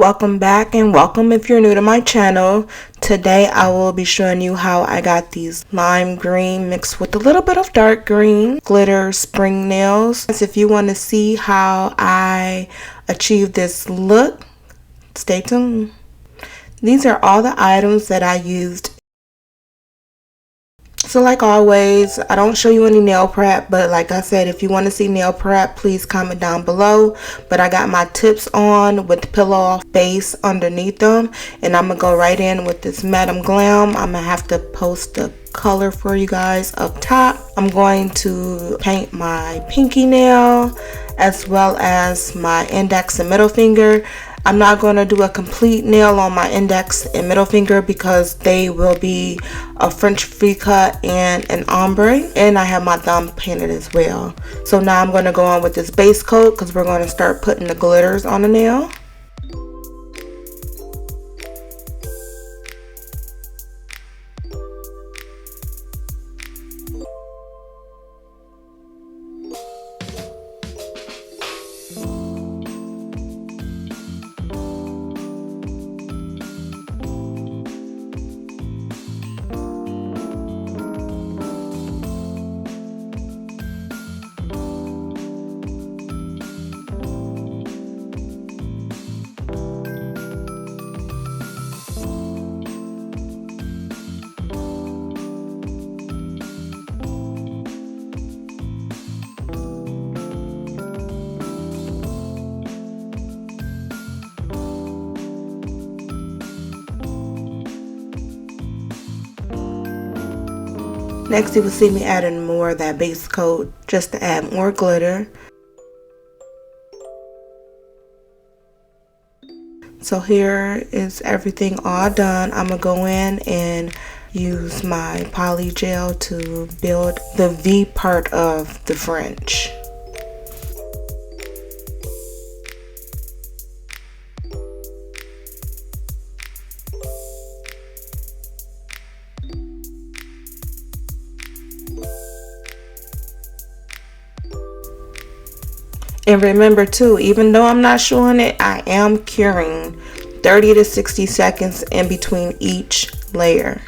Welcome back and welcome if you're new to my channel. Today I will be showing you how I got these lime green mixed with a little bit of dark green glitter spring nails. If you want to see how I achieved this look, stay tuned. These are all the items that I used. So like always, I don't show you any nail prep, but like I said, if you want to see nail prep, please comment down below. But I got my tips on with the pillow off base underneath them, and I'm gonna go right in with this Madam Glam. I'm gonna have to post the color for you guys up top. I'm going to paint my pinky nail as well as my index and middle finger. I'm not going to do a complete nail on my index and middle finger because they will be a French free cut and an ombre, and I have my thumb painted as well. So now I'm going to go on with this base coat because we're going to start putting the glitters on the nail. Next, you will see me adding more of that base coat just to add more glitter. So here is everything all done. I'm gonna go in and use my polygel to build the V part of the French. And remember too, even though I'm not showing it, I am curing 30 to 60 seconds in between each layer.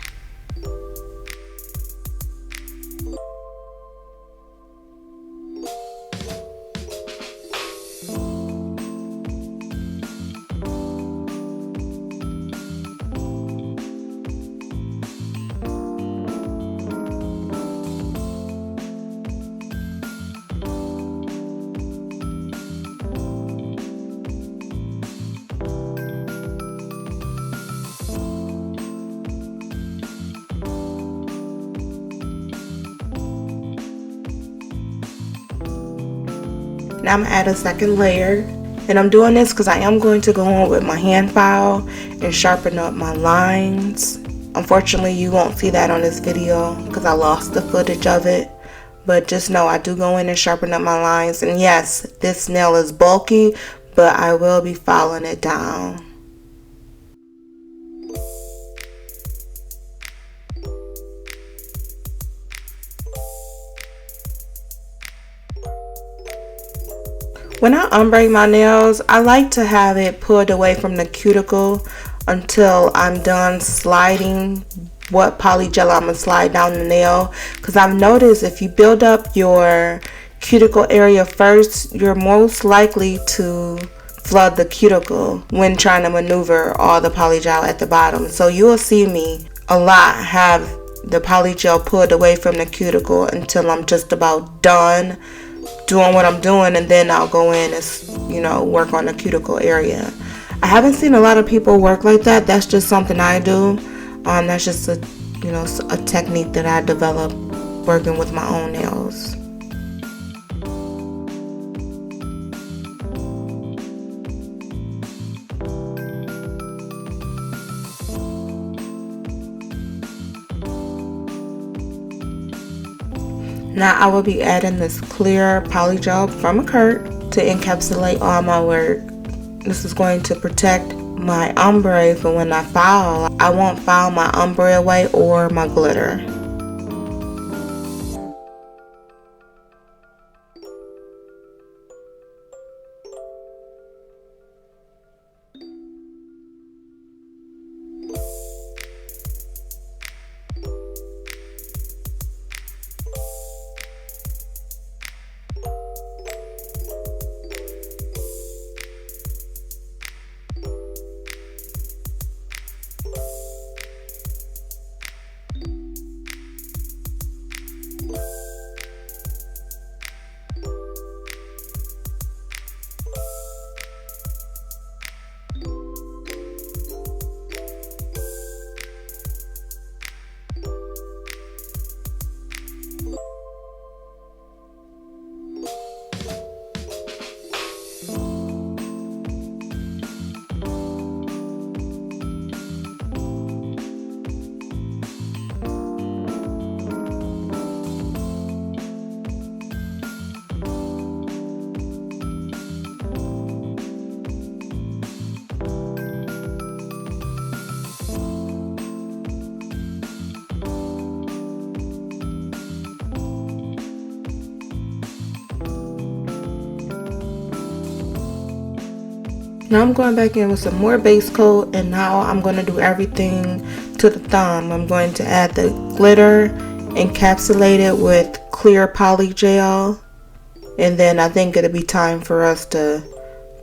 Now I'm gonna add a second layer, and I'm doing this because I am going to go on with my hand file and sharpen up my lines. Unfortunately, you won't see that on this video because I lost the footage of it, but just know I do go in and sharpen up my lines. And yes, this nail is bulky, but I will be filing it down. When I ombre my nails, I like to have it pulled away from the cuticle until I'm done sliding what polygel I'm going to slide down the nail. Because I've noticed if you build up your cuticle area first, you're most likely to flood the cuticle when trying to maneuver all the polygel at the bottom. So you will see me a lot have the polygel pulled away from the cuticle until I'm just about done doing what I'm doing, and then I'll go in and work on the cuticle area. I haven't seen a lot of people work like that. That's just something I do. That's just a technique that I developed working with my own nails. Now I will be adding this clear polygel from Makartt to encapsulate all my work. This is going to protect my ombre for when I file. I won't file my ombre away or my glitter. Now I'm going back in with some more base coat, and now I'm going to do everything to the thumb. I'm going to add the glitter, encapsulate it with clear polygel, and then I think it'll be time for us to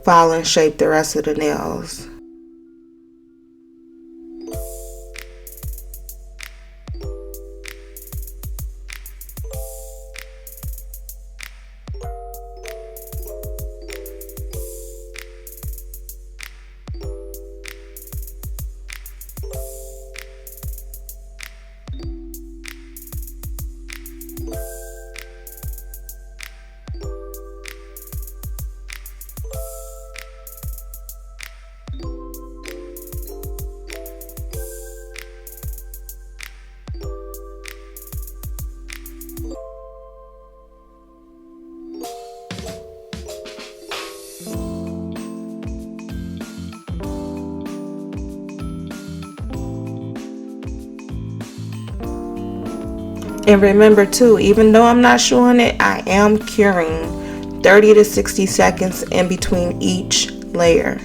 file and shape the rest of the nails. And remember too, even though I'm not showing it, I am curing 30 to 60 seconds in between each layer.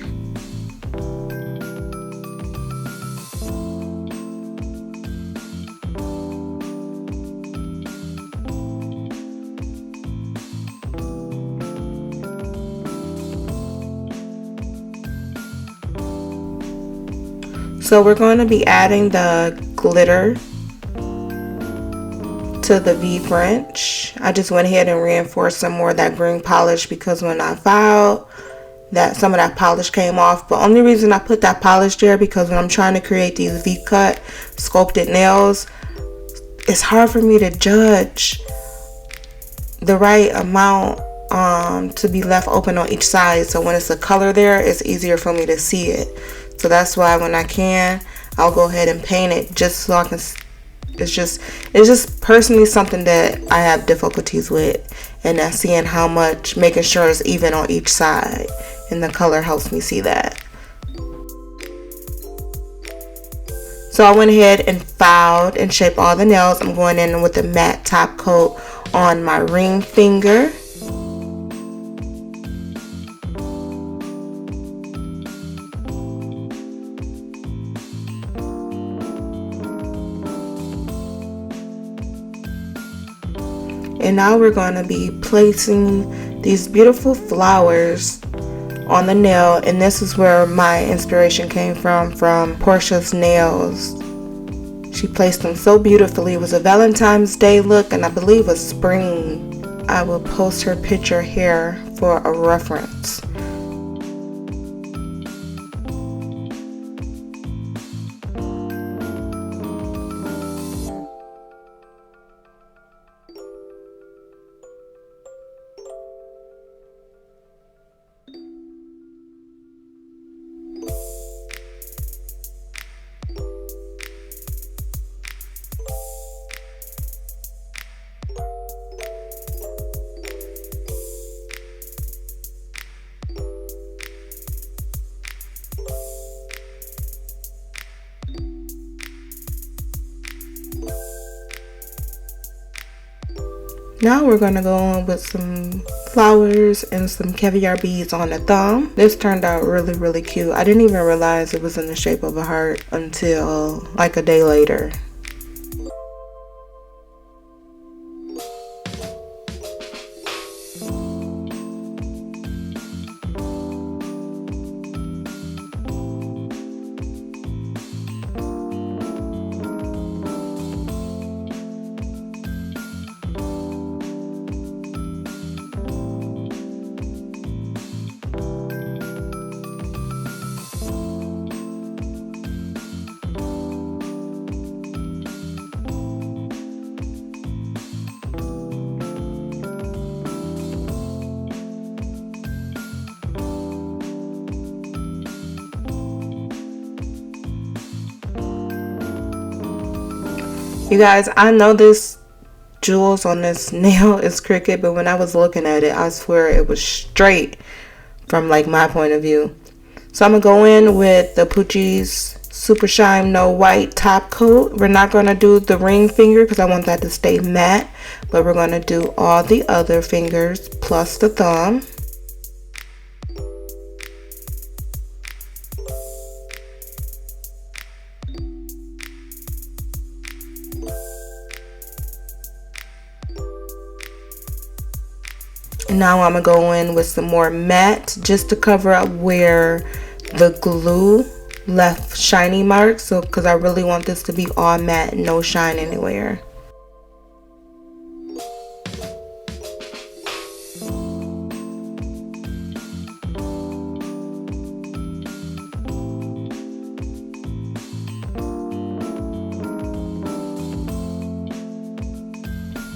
So we're going to be adding the glitter to the V French. I just went ahead and reinforced some more of that green polish because when I filed, that some of that polish came off. But only reason I put that polish there because when I'm trying to create these V-cut sculpted nails, it's hard for me to judge the right amount to be left open on each side. So when it's a color there, it's easier for me to see it. So that's why when I can, I'll go ahead and paint it just so I can. It's just personally something that I have difficulties with, and that's seeing how much, making sure it's even on each side, and the color helps me see that. So I went ahead and filed and shaped all the nails. I'm going in with a matte top coat on my ring finger. And now we're going to be placing these beautiful flowers on the nail, and this is where my inspiration came from Portia's nails. She placed them so beautifully. It was a Valentine's Day look, and I believe a spring. I will post her picture here for a reference. Now we're going to go on with some flowers and some caviar beads on the thumb. This turned out really cute. I didn't even realize it was in the shape of a heart until like a day later. You guys, I know this jewels on this nail is crooked, but when I was looking at it, I swear it was straight from like my point of view. So I'm gonna go in with the Poochie's Super Shine No White top coat. We're not gonna do the ring finger because I want that to stay matte, but we're gonna do all the other fingers plus the thumb. Now I'm gonna go in with some more matte just to cover up where the glue left shiny marks, so because I really want this to be all matte, no shine anywhere.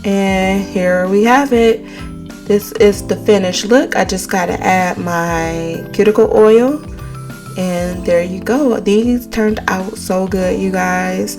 And here we have it. This is the finished look. I just gotta add my cuticle oil, and there you go. These turned out so good, you guys.